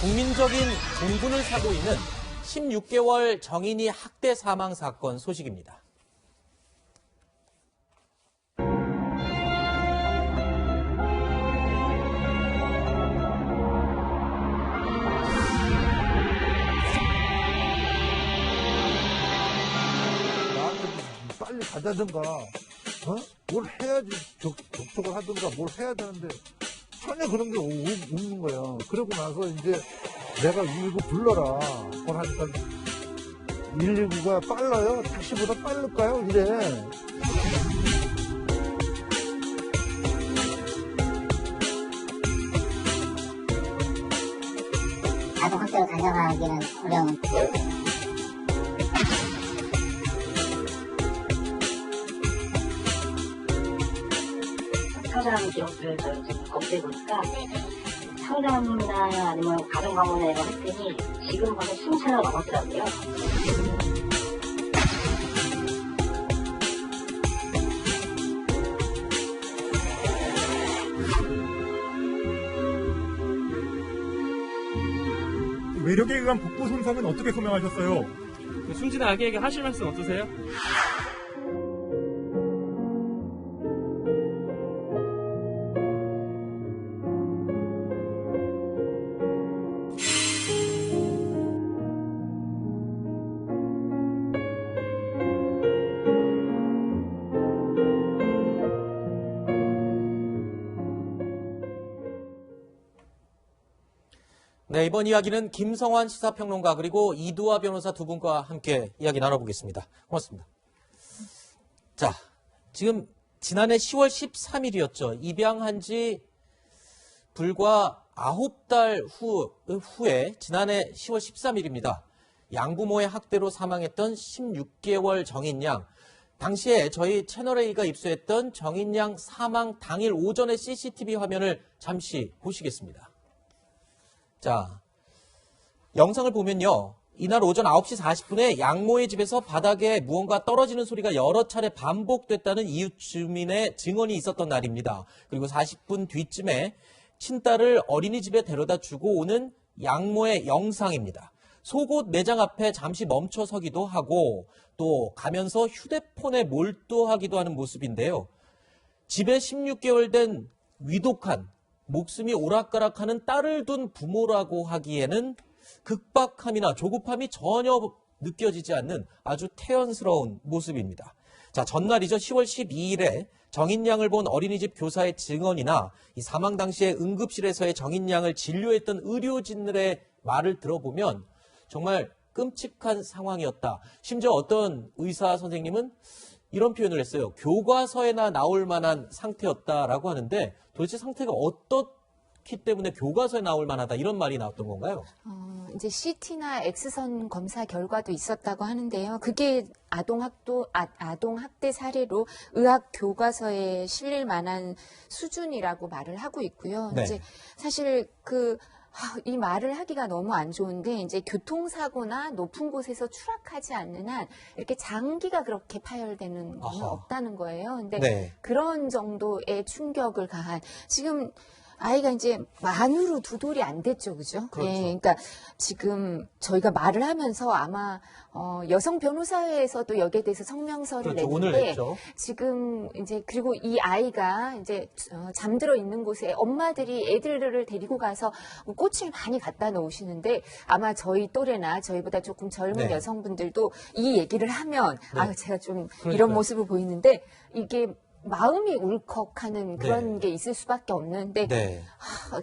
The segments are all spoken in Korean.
국민적인 공분을 사고 있는 16개월 정인이 학대 사망 사건 소식입니다. 나한테 빨리 가자든가, 뭘 해야지, 접촉을 하든가, 뭘 해야 되는데, 전혀 그런 게 없는 거야. 그러고 나서 이제 내가 119 불러라. 그걸 하니까 119가 빨라요? 택시보다 빠를까요? 이래. 아동학대로 가정하기는 어려운. 상담 기록들을 좀 검토해 보니까 상담이나 아니면 가정방문이나 이런 했더니 지금 벌써 20차가 넘었더라고요. 외력에 의한 복부 손상은 어떻게 소명하셨어요? 숨지는 아기에게 하실 말씀 없으세요? 네, 이번 이야기는 김성환 시사평론가 그리고 이두화 변호사 두 분과 함께 이야기 나눠보겠습니다. 고맙습니다. 자, 지금 지난해 10월 13일이었죠. 입양한 지 불과 9달 후에 지난해 10월 13일입니다. 양부모의 학대로 사망했던 16개월 정인양. 당시에 저희 채널A가 입수했던 정인양 사망 당일 오전의 CCTV 화면을 잠시 보시겠습니다. 자, 영상을 보면요. 이날 오전 9시 40분에 양모의 집에서 바닥에 무언가 떨어지는 소리가 여러 차례 반복됐다는 이웃 주민의 증언이 있었던 날입니다. 그리고 40분 뒤쯤에 친딸을 어린이집에 데려다 주고 오는 양모의 영상입니다. 속옷 매장 앞에 잠시 멈춰 서기도 하고 또 가면서 휴대폰에 몰두하기도 하는 모습인데요. 집에 16개월 된 위독한 목숨이 오락가락하는 딸을 둔 부모라고 하기에는 급박함이나 조급함이 전혀 느껴지지 않는 아주 태연스러운 모습입니다. 자, 전날이죠. 10월 12일에 정인양을 본 어린이집 교사의 증언이나 이 사망 당시에 응급실에서의 정인양을 진료했던 의료진들의 말을 들어보면 정말 끔찍한 상황이었다. 심지어 어떤 의사 선생님은 이런 표현을 했어요. 교과서에나 나올 만한 상태였다라고 하는데 도대체 상태가 어떻기 때문에 교과서에 나올 만하다 이런 말이 나왔던 건가요? 이제 CT나 X선 검사 결과도 있었다고 하는데요. 그게 아동학대 사례로 의학 교과서에 실릴 만한 수준이라고 말을 하고 있고요. 네. 이제 사실 이 말을 하기가 너무 안 좋은데 이제 교통사고나 높은 곳에서 추락하지 않는 한 이렇게 장기가 그렇게 파열되는 건 없다는 거예요. 근데 네. 그런 정도의 충격을 가한 지금 아이가 이제 만으로 두 돌이 안 됐죠, 그죠? 그렇죠. 예, 그러니까 지금 저희가 말을 하면서 아마 여성 변호사회에서도 여기에 대해서 성명서를 그렇죠. 오늘 냈는데 냈죠. 지금 이제 그리고 이 아이가 이제 잠들어 있는 곳에 엄마들이 애들을 데리고 가서 꽃을 많이 갖다 놓으시는데 아마 저희 또래나 저희보다 조금 젊은 네. 여성분들도 이 얘기를 하면 네. 제가 좀 그러니까요. 이런 모습을 보이는데 이게 마음이 울컥하는 그런 네. 게 있을 수밖에 없는데 네.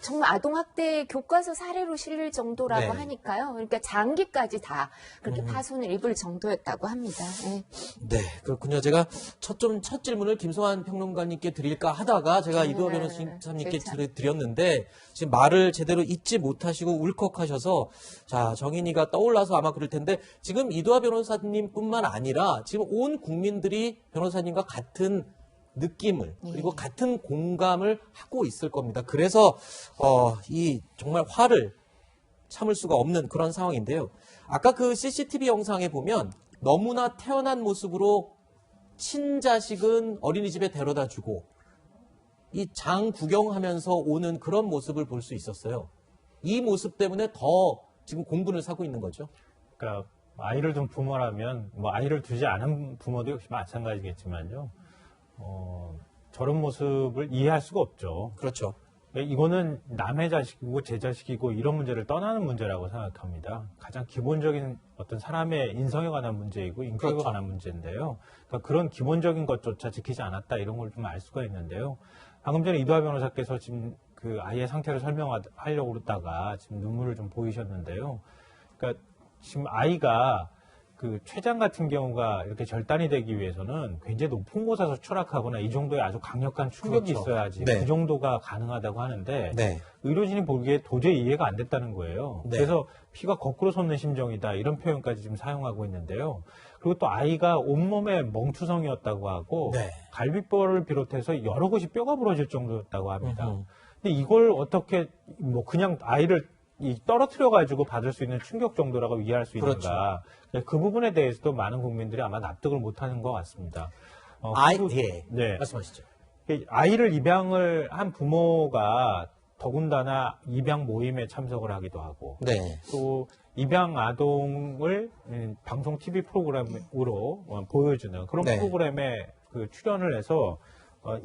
정말 아동학대 교과서 사례로 실릴 정도라고 네. 하니까요. 그러니까 장기까지 다 그렇게 파손을 입을 정도였다고 합니다. 네. 네, 그렇군요. 제가 첫 질문을 김성환 평론가님께 드릴까 하다가 제가 이두화 변호사님께 드렸는데 지금 말을 제대로 잊지 못하시고 울컥하셔서 자, 정인이가 떠올라서 아마 그럴 텐데 지금 이두화 변호사님뿐만 아니라 지금 온 국민들이 변호사님과 같은 느낌을 그리고 같은 공감을 하고 있을 겁니다. 그래서 이 정말 화를 참을 수가 없는 그런 상황인데요. 아까 그 CCTV 영상에 보면 너무나 태어난 모습으로 친자식은 어린이집에 데려다 주고 이 장 구경하면서 오는 그런 모습을 볼 수 있었어요. 이 모습 때문에 더 지금 공분을 사고 있는 거죠. 그러니까 아이를 둔 부모라면 뭐 아이를 두지 않은 부모도 역시 마찬가지겠지만요. 저런 모습을 이해할 수가 없죠. 그렇죠. 이거는 남의 자식이고 제 자식이고 이런 문제를 떠나는 문제라고 생각합니다. 가장 기본적인 어떤 사람의 인성에 관한 문제이고 인격에 그렇죠. 관한 문제인데요. 그러니까 그런 기본적인 것조차 지키지 않았다 이런 걸 좀 알 수가 있는데요. 방금 전에 이두하 변호사께서 지금 그 아이의 상태를 설명하려고 그러다가 지금 눈물을 좀 보이셨는데요. 그러니까 지금 아이가 그 췌장 같은 경우가 이렇게 절단이 되기 위해서는 굉장히 높은 곳에서 추락하거나 이 정도의 아주 강력한 충격이 그렇죠. 있어야지 네. 그 정도가 가능하다고 하는데 네. 의료진이 보기에 도저히 이해가 안 됐다는 거예요. 네. 그래서 피가 거꾸로 솟는 심정이다 이런 표현까지 지금 사용하고 있는데요. 그리고 또 아이가 온몸에 멍투성이었다고 하고 네. 갈비뼈를 비롯해서 여러 곳이 뼈가 부러질 정도였다고 합니다. 음흠. 근데 이걸 어떻게 뭐 그냥 아이를 떨어뜨려 가지고 받을 수 있는 충격 정도라고 이해할 수 있는가? 그 부분에 대해서도 많은 국민들이 아마 납득을 못하는 것 같습니다. 그리고- 예. 네. 말씀하시죠. 아이를 입양을 한 부모가 더군다나 입양 모임에 참석을 하기도 하고 네. 또 입양 아동을 방송 TV 프로그램으로 보여주는 그런 네. 프로그램에 그 출연을 해서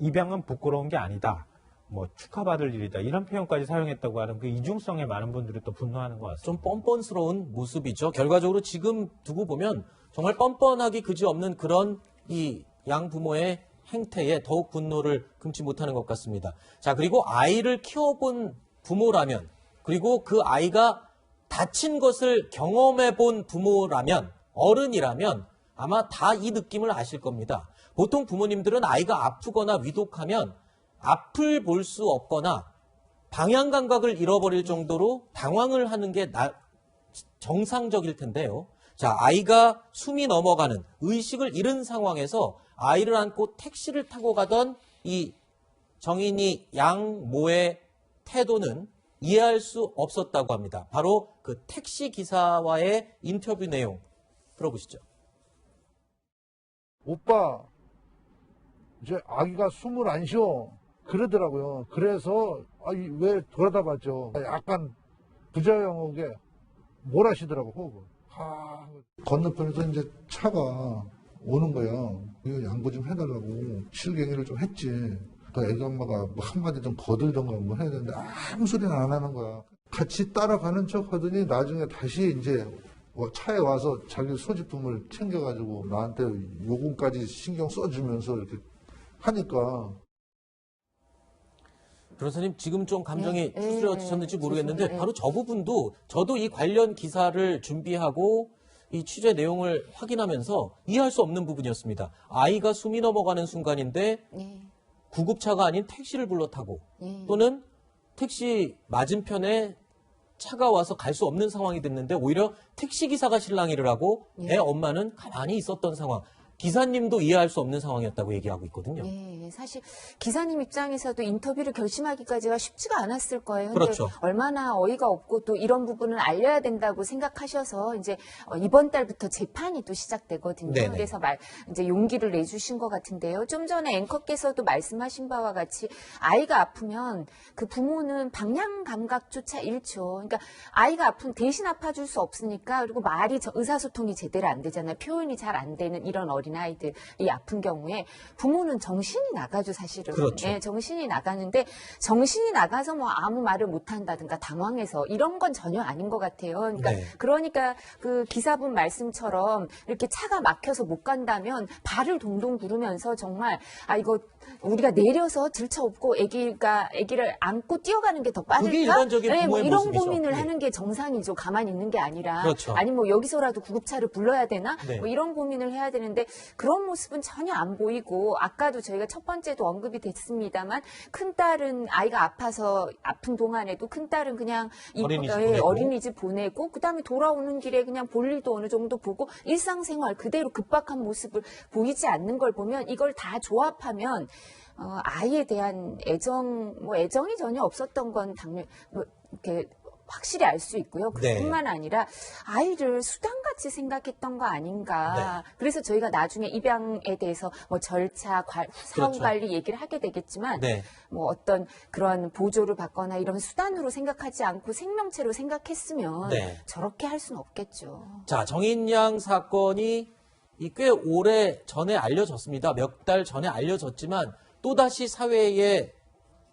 입양은 부끄러운 게 아니다. 뭐 축하받을 일이다. 이런 표현까지 사용했다고 하는 그 이중성에 많은 분들이 또 분노하는 것 같습니다. 좀 뻔뻔스러운 모습이죠. 결과적으로 지금 두고 보면 정말 뻔뻔하기 그지없는 그런 이 양부모의 행태에 더욱 분노를 금치 못하는 것 같습니다. 자, 그리고 아이를 키워본 부모라면, 그리고 그 아이가 다친 것을 경험해 본 부모라면, 어른이라면 아마 다 이 느낌을 아실 겁니다. 보통 부모님들은 아이가 아프거나 위독하면 앞을 볼 수 없거나 방향 감각을 잃어버릴 정도로 당황을 하는 게 정상적일 텐데요. 자, 아이가 숨이 넘어가는 의식을 잃은 상황에서 아이를 안고 택시를 타고 가던 이 정인이 양모의 태도는 이해할 수 없었다고 합니다. 바로 그 택시 기사와의 인터뷰 내용 들어보시죠. 오빠, 이제 아기가 숨을 안 쉬어. 그러더라고요. 그래서, 왜 돌아다 봤죠. 약간 부자연하게 뭘 하시더라고, 호흡을. 건너편에서 이제 차가 오는 거야. 이거 양보 좀 해달라고 실갱이를 좀 했지. 그 애기 엄마가 뭐 한마디 좀 거들던가 뭐 해야 되는데 아무 소리는 안 하는 거야. 같이 따라가는 척 하더니 나중에 다시 이제 차에 와서 자기 소지품을 챙겨가지고 나한테 요금까지 신경 써주면서 이렇게 하니까. 변호사님 지금 좀 감정이 네, 추스려지셨는지 모르겠는데 네. 바로 저 부분도 저도 이 관련 기사를 준비하고 이 취재 내용을 확인하면서 이해할 수 없는 부분이었습니다. 아이가 숨이 넘어가는 순간인데 네. 구급차가 아닌 택시를 불러 타고 네. 또는 택시 맞은편에 차가 와서 갈 수 없는 상황이 됐는데 오히려 택시기사가 실랑이를 하고 애 엄마는 가만히 있었던 상황. 기사님도 이해할 수 없는 상황이었다고 얘기하고 있거든요. 예, 사실 기사님 입장에서도 인터뷰를 결심하기까지가 쉽지가 않았을 거예요. 근데 그렇죠. 얼마나 어이가 없고 또 이런 부분을 알려야 된다고 생각하셔서 이제 이번 달부터 재판이 또 시작되거든요. 네네. 그래서 이제 용기를 내주신 것 같은데요. 좀 전에 앵커께서도 말씀하신 바와 같이 아이가 아프면 그 부모는 방향 감각조차 잃죠. 그러니까 아이가 아픈 대신 아파줄 수 없으니까 그리고 말이 의사소통이 제대로 안 되잖아요. 표현이 잘 안 되는 이런 어린아이들이 아픈 경우에 부모는 정신이 나가죠, 사실은. 그렇죠. 예, 정신이 나가는데 정신이 나가서 뭐 아무 말을 못 한다든가 당황해서 이런 건 전혀 아닌 것 같아요. 그러니까 네. 그러니까 그 기사분 말씀처럼 이렇게 차가 막혀서 못 간다면 발을 동동 구르면서 정말 이거 우리가 내려서 들쳐업고 아기를 안고 뛰어가는 게 더 빠를까? 그게 일반적인 네, 뭐 부모의 이런 모습이죠. 고민을 네. 하는 게 정상이죠. 가만히 있는 게 아니라. 그렇죠. 아니 뭐 여기서라도 구급차를 불러야 되나? 네. 뭐 이런 고민을 해야 되는데 그런 모습은 전혀 안 보이고 아까도 저희가 첫 번째도 언급이 됐습니다만 큰딸은 아이가 아파서 아픈 동안에도 큰딸은 그냥 어린이집 보내고 그다음에 돌아오는 길에 그냥 볼일도 어느 정도 보고 일상생활 그대로 급박한 모습을 보이지 않는 걸 보면 이걸 다 조합하면 아이에 대한 애정이 전혀 없었던 건 당연 이렇게 확실히 알 수 있고요. 네. 그뿐만 아니라 아이를 수단같이 생각했던 거 아닌가. 그래서 저희가 나중에 입양에 대해서 뭐 절차, 사후 그렇죠. 관리 얘기를 하게 되겠지만 네. 뭐 어떤 그런 보조를 받거나 이런 수단으로 생각하지 않고 생명체로 생각했으면 네. 저렇게 할 수는 없겠죠. 자, 정인양 사건이 꽤 오래 전에 알려졌습니다. 몇 달 전에 알려졌지만 또다시 사회에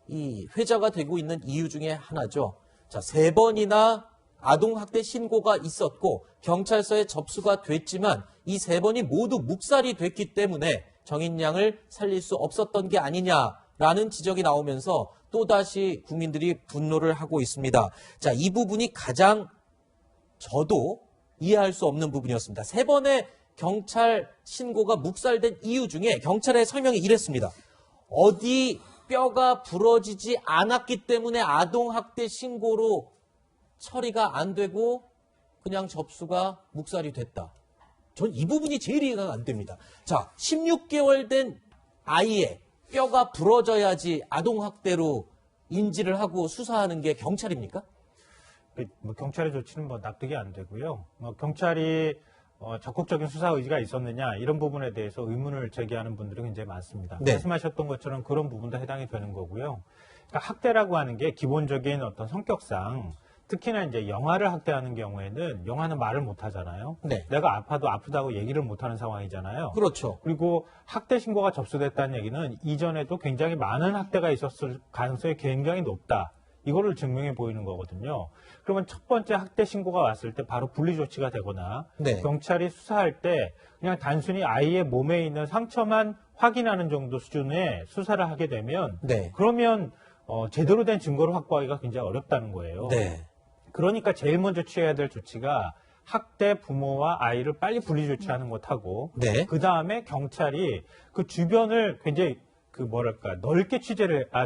이 회자가 되고 있는 이유 중에 하나죠. 자, 3번이나 아동학대 신고가 있었고 경찰서에 접수가 됐지만 이 3번이 모두 묵살이 됐기 때문에 정인양을 살릴 수 없었던 게 아니냐라는 지적이 나오면서 또다시 국민들이 분노를 하고 있습니다. 자, 이 부분이 가장 저도 이해할 수 없는 부분이었습니다. 3번의 경찰 신고가 묵살된 이유 중에 경찰의 설명이 이랬습니다. 어디 뼈가 부러지지 않았기 때문에 아동학대 신고로 처리가 안 되고 그냥 접수가 묵살이 됐다. 전 이 부분이 제일 이해가 안 됩니다. 자, 16개월 된 아이의 뼈가 부러져야지 아동학대로 인지를 하고 수사하는 게 경찰입니까? 뭐 경찰의 조치는 뭐 납득이 안 되고요. 뭐 경찰이 적극적인 수사 의지가 있었느냐 이런 부분에 대해서 의문을 제기하는 분들이 굉장히 많습니다. 네. 말씀하셨던 것처럼 그런 부분도 해당이 되는 거고요. 그러니까 학대라고 하는 게 기본적인 어떤 성격상 특히나 이제 영아를 학대하는 경우에는 영아는 말을 못 하잖아요. 네. 내가 아파도 아프다고 얘기를 못 하는 상황이잖아요. 그렇죠. 그리고 학대 신고가 접수됐다는 얘기는 이전에도 굉장히 많은 학대가 있었을 가능성이 굉장히 높다. 이거를 증명해 보이는 거거든요. 그러면 첫 번째 학대 신고가 왔을 때 바로 분리 조치가 되거나 네. 경찰이 수사할 때 그냥 단순히 아이의 몸에 있는 상처만 확인하는 정도 수준의 수사를 하게 되면 네. 그러면 제대로 된 증거를 확보하기가 굉장히 어렵다는 거예요. 네. 그러니까 제일 먼저 취해야 될 조치가 학대 부모와 아이를 빨리 분리 조치하는 것하고 네. 그 다음에 경찰이 그 주변을 굉장히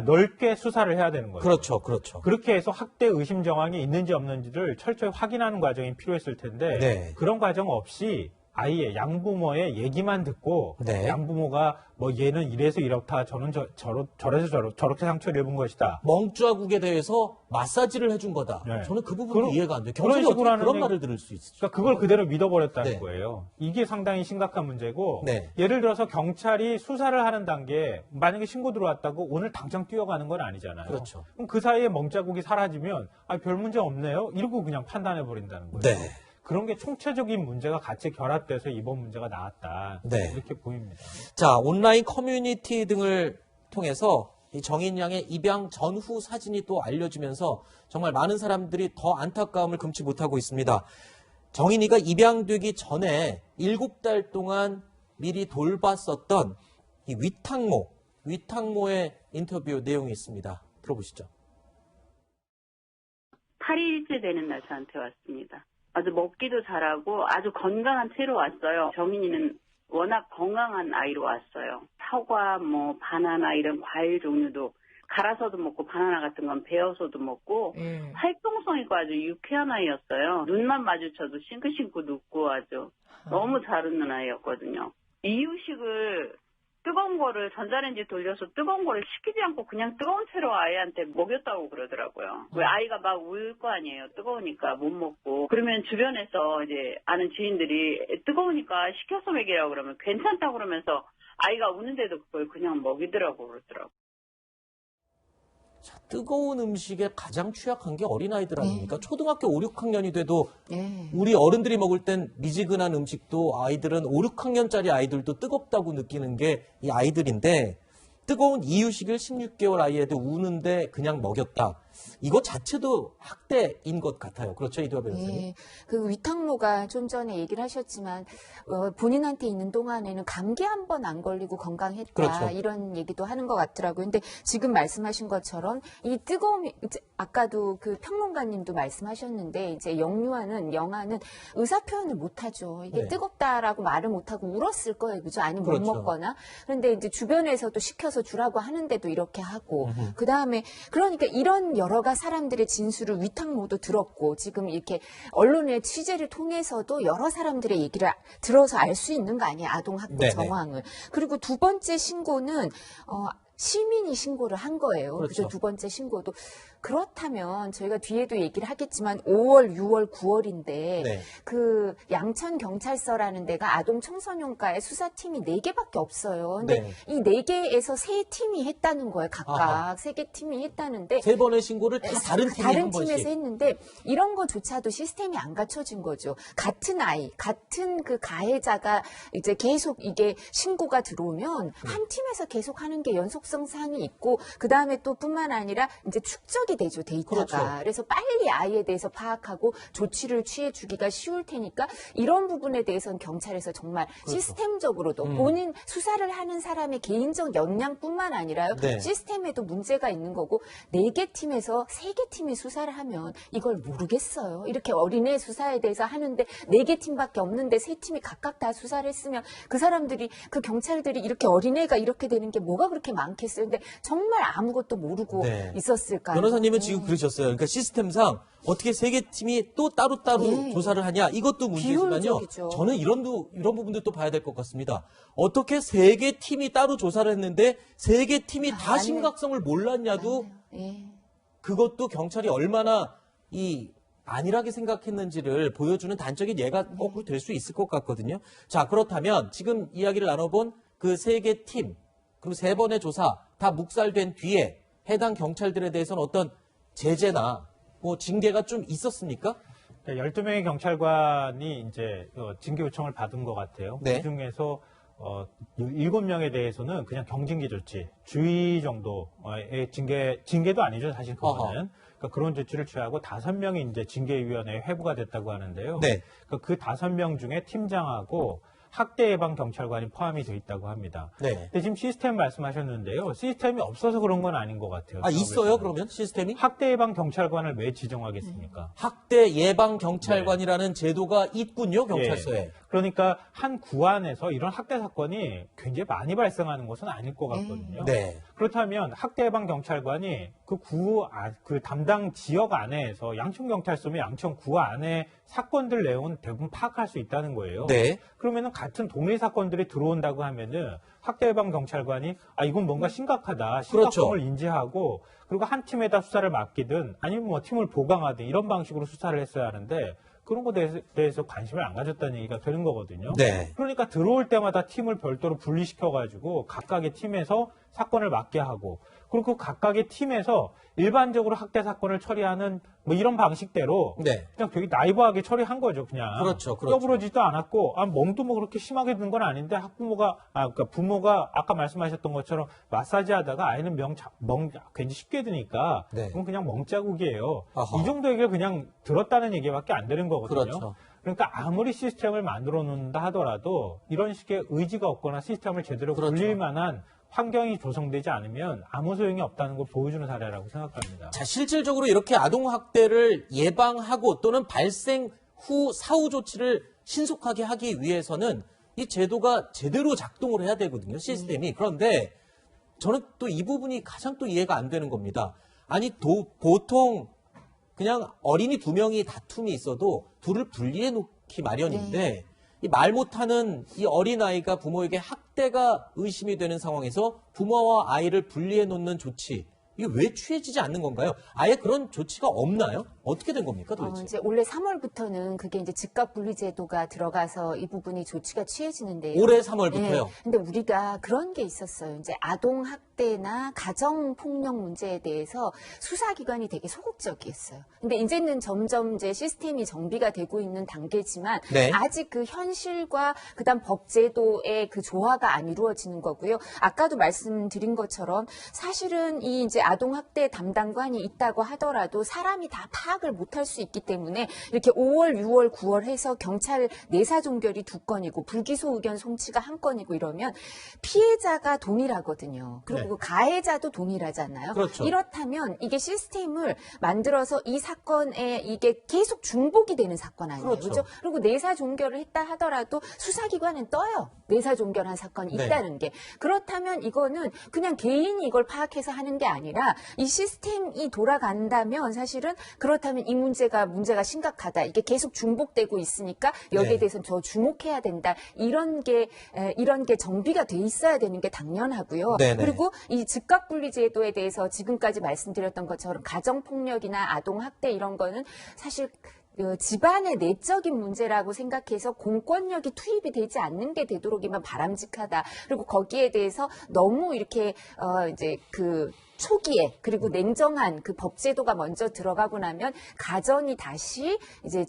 넓게 수사를 해야 되는 거예요. 그렇죠. 그렇죠. 그렇게 해서 학대 의심 정황이 있는지 없는지를 철저히 확인하는 과정이 필요했을 텐데 네. 그런 과정 없이 아이의 양부모의 얘기만 듣고 네. 양부모가 뭐 얘는 이래서 이렇다 저는 저래서 저렇게 상처를 입은 것이다. 멍좌국에 대해서 마사지를 해준 거다. 네. 저는 그 부분이 그런- 이해가 안 돼요. 그런 경찰이 식으로 어떻게 하는 그런 얘기- 말을 들을 수 있을까? 그러니까 그걸 그대로 믿어버렸다는 네. 거예요. 이게 상당히 심각한 문제고 네. 예를 들어서 경찰이 수사를 하는 단계에 만약에 신고 들어왔다고 오늘 당장 뛰어가는 건 아니잖아요. 그렇죠. 그럼 그 사이에 멍자국이 사라지면 별 문제 없네요. 이러고 그냥 판단해버린다는 거예요. 네. 그런 게 총체적인 문제가 같이 결합돼서 이번 문제가 나왔다. 네. 이렇게 보입니다. 자, 온라인 커뮤니티 등을 통해서 이 정인양의 입양 전후 사진이 또 알려지면서 정말 많은 사람들이 더 안타까움을 금치 못하고 있습니다. 정인이가 입양되기 전에 7달 동안 미리 돌봤었던 이 위탁모의 인터뷰 내용이 있습니다. 들어보시죠. 8일째 되는 날 저한테 왔습니다. 아주 먹기도 잘하고 아주 건강한 채로 왔어요. 정인이는 워낙 건강한 아이로 왔어요. 사과, 바나나 이런 과일 종류도 갈아서도 먹고 바나나 같은 건 베어서도 먹고 활동성 있고 아주 유쾌한 아이였어요. 눈만 마주쳐도 싱긋싱긋 웃고 아주 너무 잘 웃는 아이였거든요. 이유식을 뜨거운 거를 전자레인지 돌려서 뜨거운 거를 식히지 않고 그냥 뜨거운 채로 아이한테 먹였다고 그러더라고요. 왜 아이가 막 울 거 아니에요. 뜨거우니까 못 먹고. 그러면 주변에서 이제 아는 지인들이 뜨거우니까 식혀서 먹이라고 그러면 괜찮다고 그러면서 아이가 우는데도 그걸 그냥 먹이더라고 그러더라고요. 자, 뜨거운 음식에 가장 취약한 게 어린아이들 아닙니까? 초등학교 5, 6학년이 돼도 네. 우리 어른들이 먹을 땐 미지근한 음식도 아이들은 5, 6학년짜리 아이들도 뜨겁다고 느끼는 게 이 아이들인데 뜨거운 이유식을 16개월 아이한테 우는데 그냥 먹였다. 이거 자체도 학대인 것 같아요. 그렇죠, 이두아 변호사님? 네. 그 위탁모가 좀 전에 얘기를 하셨지만 본인한테 있는 동안에는 감기 한 번 안 걸리고 건강했다. 그렇죠. 이런 얘기도 하는 것 같더라고요. 근데 지금 말씀하신 것처럼 이 뜨거움이 아까도 그 평론가님도 말씀하셨는데 이제 영아는 의사 표현을 못 하죠. 이게 네. 뜨겁다라고 말을 못 하고 울었을 거예요. 그죠? 아니면 그렇죠. 못 먹거나. 그런데 이제 주변에서도 시켜서 주라고 하는데도 이렇게 하고 그다음에 그러니까 이런 여러 가지 사람들의 진술을 위탁모도 들었고 지금 이렇게 언론의 취재를 통해서도 여러 사람들의 얘기를 들어서 알 수 있는 거 아니에요. 아동학대 네네. 정황을. 그리고 두 번째 신고는 시민이 신고를 한 거예요. 그렇죠. 그죠? 두 번째 신고도. 그렇다면 저희가 뒤에도 얘기를 하겠지만 5월, 6월, 9월인데 네. 그 양천 경찰서라는 데가 아동 청소년과의 수사팀이 4개밖에 없어요. 근데 네. 이 4개에서 3팀이 했다는 거예요. 각각 아하. 3개 팀이 했다는데 3번의 신고를 다 다른 팀이 한 번씩. 팀에서 했는데 이런 거조차도 시스템이 안 갖춰진 거죠. 같은 아이, 같은 그 가해자가 이제 계속 이게 신고가 들어오면 한 팀에서 계속 하는 게 연속성 상이 있고 그 다음에 또 뿐만 아니라 이제 축적이 되죠, 데이터가. 그렇죠. 그래서 빨리 아이에 대해서 파악하고 조치를 취해주기가 쉬울 테니까 이런 부분에 대해서는 경찰에서 정말 그렇죠. 시스템적으로도 본인 수사를 하는 사람의 개인적 역량뿐만 아니라요. 네. 시스템에도 문제가 있는 거고 4개 팀에서 3개 팀이 수사를 하면 이걸 모르겠어요. 이렇게 어린애 수사에 대해서 하는데 4개 팀밖에 없는데 3팀이 각각 다 수사를 했으면 그 사람들이 그 경찰들이 이렇게 어린애가 이렇게 되는 게 뭐가 그렇게 많겠어요. 근데 정말 아무것도 모르고 네. 있었을까요? 변호사님은 지금 그러셨어요. 그러니까 시스템상 어떻게 3개 팀이 또 따로따로 네. 조사를 하냐 이것도 문제지만요. 비효율적이죠. 저는 이런 부분도 또 봐야 될 것 같습니다. 어떻게 3개 팀이 따로 조사를 했는데 3개 팀이 다 맞아요. 심각성을 몰랐냐도 예. 그것도 경찰이 얼마나 이 안일하게 생각했는지를 보여주는 단적인 예가 거꾸로 될 수 있을 것 같거든요. 자, 그렇다면 지금 이야기를 나눠본 그 3개 팀, 그리고 3번의 조사 다 묵살된 뒤에 해당 경찰들에 대해서는 어떤 제재나 뭐 징계가 좀 있었습니까? 12명의 경찰관이 이제 징계 요청을 받은 것 같아요. 네. 그 중에서 7명에 대해서는 그냥 경징계 조치, 주의 정도의 징계도 아니죠, 사실 그거는. 그러니까 그런 조치를 취하고 5명이 이제 징계위원회에 회부가 됐다고 하는데요. 네. 그러니까 그 5명 중에 팀장하고 학대 예방 경찰관이 포함이 되어 있다고 합니다. 네. 근데 지금 시스템 말씀하셨는데요. 시스템이 없어서 그런 건 아닌 것 같아요. 아, 있어요, 그러면 시스템이? 학대 예방 경찰관을 왜 지정하겠습니까? 학대 예방 경찰관이라는 제도가 있군요, 경찰서에. 예. 그러니까 한 구안에서 이런 학대 사건이 굉장히 많이 발생하는 것은 아닐 것 같거든요. 네. 그렇다면 학대 예방 경찰관이 그 담당 지역 안에서 양천경찰서면 양천구 안에 사건들 내용은 대부분 파악할 수 있다는 거예요. 네. 그러면은 같은 동일 사건들이 들어온다고 하면은 학대 예방 경찰관이 이건 뭔가 심각하다, 심각성을 그렇죠. 인지하고 그리고 한 팀에다 수사를 맡기든 아니면 뭐 팀을 보강하든 이런 방식으로 수사를 했어야 하는데 그런 것에 대해서 관심을 안 가졌다는 얘기가 되는 거거든요. 네. 그러니까 들어올 때마다 팀을 별도로 분리시켜가지고 각각의 팀에서 사건을 맡게 하고 그리고 그 각각의 팀에서 일반적으로 학대 사건을 처리하는 뭐 이런 방식대로 네. 그냥 되게 나이브하게 처리한 거죠, 그냥. 그렇죠, 그렇죠. 떠부러지도 않았고, 멍도 뭐 그렇게 심하게 든 건 아닌데, 그러니까 부모가 아까 말씀하셨던 것처럼 마사지 하다가 아이는 멍 괜히 쉽게 드니까, 네. 그건 그냥 멍자국이에요. 아하. 이 정도 얘기를 그냥 들었다는 얘기밖에 안 되는 거거든요. 그렇죠. 그러니까 아무리 시스템을 만들어 놓는다 하더라도, 이런 식의 의지가 없거나 시스템을 제대로 그렇죠. 굴릴 만한 환경이 조성되지 않으면 아무 소용이 없다는 걸 보여주는 사례라고 생각합니다. 자, 실질적으로 이렇게 아동학대를 예방하고 또는 발생 후 사후 조치를 신속하게 하기 위해서는 이 제도가 제대로 작동을 해야 되거든요, 시스템이. 그런데 저는 또 이 부분이 가장 또 이해가 안 되는 겁니다. 아니, 보통 그냥 어린이 2명이 다툼이 있어도 둘을 분리해 놓기 마련인데 이 말 못하는 이 어린아이가 부모에게 학대가 의심이 되는 상황에서 부모와 아이를 분리해 놓는 조치, 이게 왜 취해지지 않는 건가요? 아예 그런 조치가 없나요? 어떻게 된 겁니까, 도대체? 이제 올해 3월부터는 그게 이제 즉각 분리 제도가 들어가서 이 부분이 조치가 취해지는데요. 올해 3월부터요? 근데 우리가 그런 게 있었어요. 이제 아동 학대나 가정 폭력 문제에 대해서 수사기관이 되게 소극적이었어요. 근데 이제는 점점 이제 시스템이 정비가 되고 있는 단계지만 네. 아직 그 현실과 그다음 법 제도의 그 조화가 안 이루어지는 거고요. 아까도 말씀드린 것처럼 사실은 이 이제 아동 학대 담당관이 있다고 하더라도 사람이 다 파악을 못할 수 있기 때문에 이렇게 5월, 6월, 9월 해서 경찰 내사 종결이 2건이고 불기소 의견 송치가 1건이고 이러면 피해자가 동일하거든요. 그리고 가해자도 동일하잖아요. 그렇죠. 이렇다면 이게 시스템을 만들어서 이 사건에 이게 계속 중복이 되는 사건 아니에요. 그렇죠. 그렇죠? 그리고 내사 종결을 했다 하더라도 수사기관은 떠요. 내사 종결한 사건이 네. 있다는 게. 그렇다면 이거는 그냥 개인이 이걸 파악해서 하는 게 아니라 이 시스템이 돌아간다면 사실은 그렇다 그렇다면 이 문제가 심각하다. 이게 계속 중복되고 있으니까 여기에 네. 대해서는 더 주목해야 된다. 이런 게 정비가 돼 있어야 되는 게 당연하고요. 네네. 그리고 이 즉각분리제도에 대해서 지금까지 말씀드렸던 것처럼 가정폭력이나 아동학대 이런 거는 사실 집안의 내적인 문제라고 생각해서 공권력이 투입이 되지 않는 게 되도록이면 바람직하다. 그리고 거기에 대해서 너무 이렇게 이제 그 초기에 그리고 냉정한 그 법제도가 먼저 들어가고 나면 가정이 다시 이제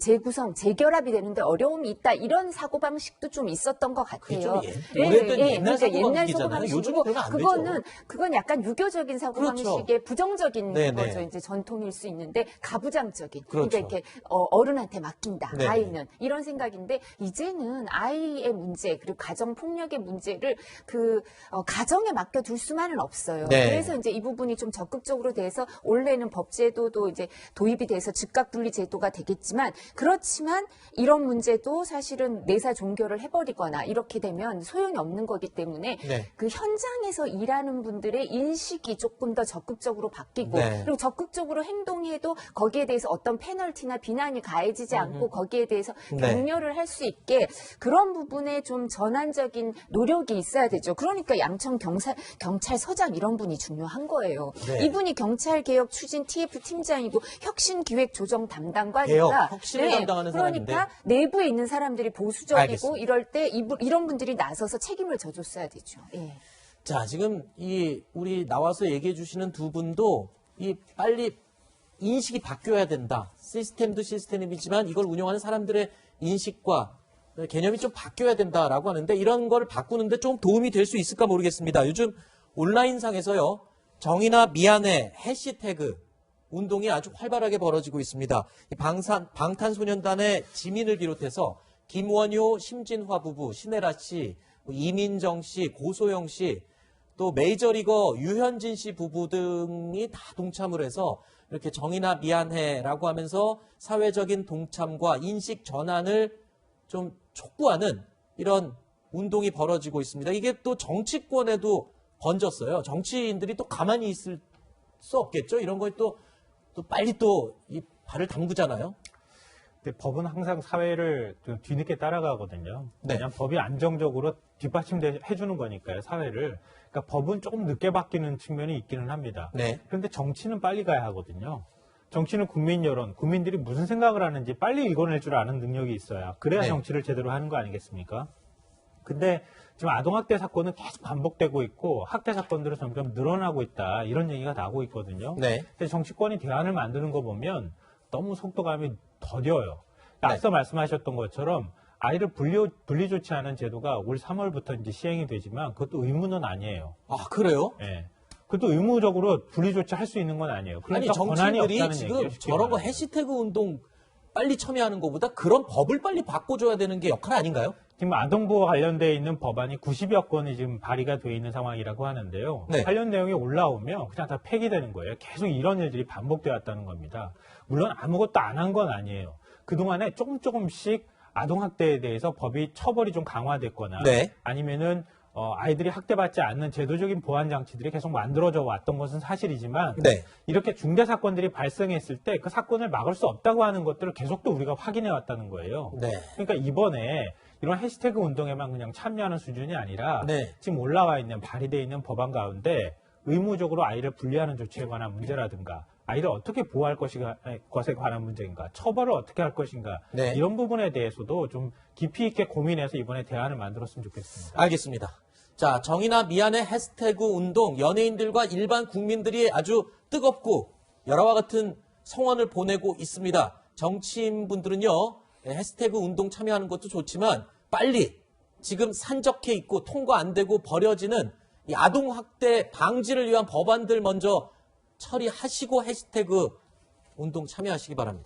재결합이 되는데 어려움이 있다 이런 사고방식도 좀 있었던 것 그게 같아요. 좀 오래된 옛날 사고방식이잖아요. 요즘은 사고방식이고 그러면 안 되죠. 그건 약간 유교적인 사고방식의 그렇죠. 부정적인 네네. 거죠. 이제 전통일 수 있는데 가부장적인 그렇죠. 그러니까 이렇게 어른한테 맡긴다. 네네. 아이는 이런 생각인데 이제는 아이의 문제 그리고 가정 폭력의 문제를 그 가정에 맡겨둘 수만은 없어요. 네. 그래서 이제 이 부분이 좀 적극적으로 돼서 원래는 법제도도 이제 도입이 돼서 즉각분리 제도가 되겠지만 그렇지만 이런 문제도 사실은 내사 종결을 해버리거나 이렇게 되면 소용이 없는 거기 때문에 네. 그 현장에서 일하는 분들의 인식이 조금 더 적극적으로 바뀌고 네. 그리고 적극적으로 행동해도 거기에 대해서 어떤 페널티나 비난이 가해지지 않고 거기에 대해서 네. 격려를 할 수 있게 그런 부분에 좀 전환적인 노력이 있어야 되죠. 그러니까 양천 경찰서장 이런 분이 중요한 거예요. 네. 이분이 경찰개혁 추진 TF 팀장이고 혁신기획조정 담당관이다. 개혁, 혁신을 담당하는 그러니까 사람인데. 내부에 있는 사람들이 보수적이고 알겠습니다. 이럴 때 이런 분들이 나서서 책임을 져줬어야 되죠. 예. 자, 지금 우리 나와서 얘기해 주시는 두 분도 빨리 인식이 바뀌어야 된다. 시스템도 시스템이지만 이걸 운영하는 사람들의 인식과 개념이 좀 바뀌어야 된다라고 하는데 이런 거를 바꾸는데 좀 도움이 될 수 있을까 모르겠습니다. 요즘 온라인상에서요. 정의나 미안해 해시태그 운동이 아주 활발하게 벌어지고 있습니다. 방탄소년단의 지민을 비롯해서 김원효, 심진화 부부, 신혜라 씨, 이민정 씨, 고소영 씨, 또 메이저리거 유현진 씨 부부 등이 다 동참을 해서 이렇게 정의나 미안해라고 하면서 사회적인 동참과 인식 전환을 좀 촉구하는 이런 운동이 벌어지고 있습니다. 이게 또 정치권에도 번졌어요. 정치인들이 또 가만히 있을 수 없겠죠. 이런 거에 또 빨리 이 발을 담그잖아요. 근데 법은 항상 사회를 좀 뒤늦게 따라가거든요. 네. 그냥 법이 안정적으로 뒷받침해주는 거니까요, 사회를. 그러니까 법은 조금 늦게 바뀌는 측면이 있기는 합니다. 네. 그런데 정치는 빨리 가야 하거든요. 정치는 국민 여론, 국민들이 무슨 생각을 하는지 빨리 읽어낼 줄 아는 능력이 있어야 그래야 네. 정치를 제대로 하는 거 아니겠습니까? 근데 지금 아동학대 사건은 계속 반복되고 있고 학대 사건들은 점점 늘어나고 있다 이런 얘기가 나오고 있거든요. 네. 근데 정치권이 대안을 만드는 거 보면 너무 속도감이 더뎌요. 앞서 네. 말씀하셨던 것처럼 아이를 분리 조치하는 제도가 올 3월부터 이제 시행이 되지만 그것도 의무는 아니에요. 아, 그래요? 예. 그것도 의무적으로 분리 조치할 수 있는 건 아니에요. 아니, 그러니까 권한이 정치인들이 없다는 지금 얘기예요. 쉽게 저런 거 말하면. 해시태그 운동 빨리 참여하는 것보다 그런 법을 빨리 바꿔줘야 되는 게 역할 아닌가요? 지금 아동보호 관련되어 있는 법안이 90여 건이 지금 발의가 되어 있는 상황이라고 하는데요. 네. 관련 내용이 올라오면 그냥 다 폐기되는 거예요. 계속 이런 일들이 반복되어 왔다는 겁니다. 물론 아무것도 안 한 건 아니에요. 그동안에 조금씩 아동학대에 대해서 법이 처벌이 좀 강화됐거나 네. 아니면은 아이들이 학대받지 않는 제도적인 보완 장치들이 계속 만들어져 왔던 것은 사실이지만 네. 이렇게 중대 사건들이 발생했을 때 그 사건을 막을 수 없다고 하는 것들을 계속 또 우리가 확인해 왔다는 거예요. 네. 그러니까 이번에 이런 해시태그 운동에만 그냥 참여하는 수준이 아니라 네. 지금 올라와 있는 발의되어 있는 법안 가운데 의무적으로 아이를 분리하는 조치에 관한 문제라든가 아이를 어떻게 보호할 것에 관한 문제인가 처벌을 어떻게 할 것인가 네. 이런 부분에 대해서도 좀 깊이 있게 고민해서 이번에 대안을 만들었으면 좋겠습니다. 알겠습니다. 자, 정의나 미안해 해시태그 운동, 연예인들과 일반 국민들이 아주 뜨겁고 열화와 같은 성원을 보내고 있습니다. 정치인분들은요, 해시태그 운동 참여하는 것도 좋지만 빨리 지금 산적해 있고 통과 안 되고 버려지는 이 아동학대 방지를 위한 법안들 먼저 처리하시고 해시태그 운동 참여하시기 바랍니다.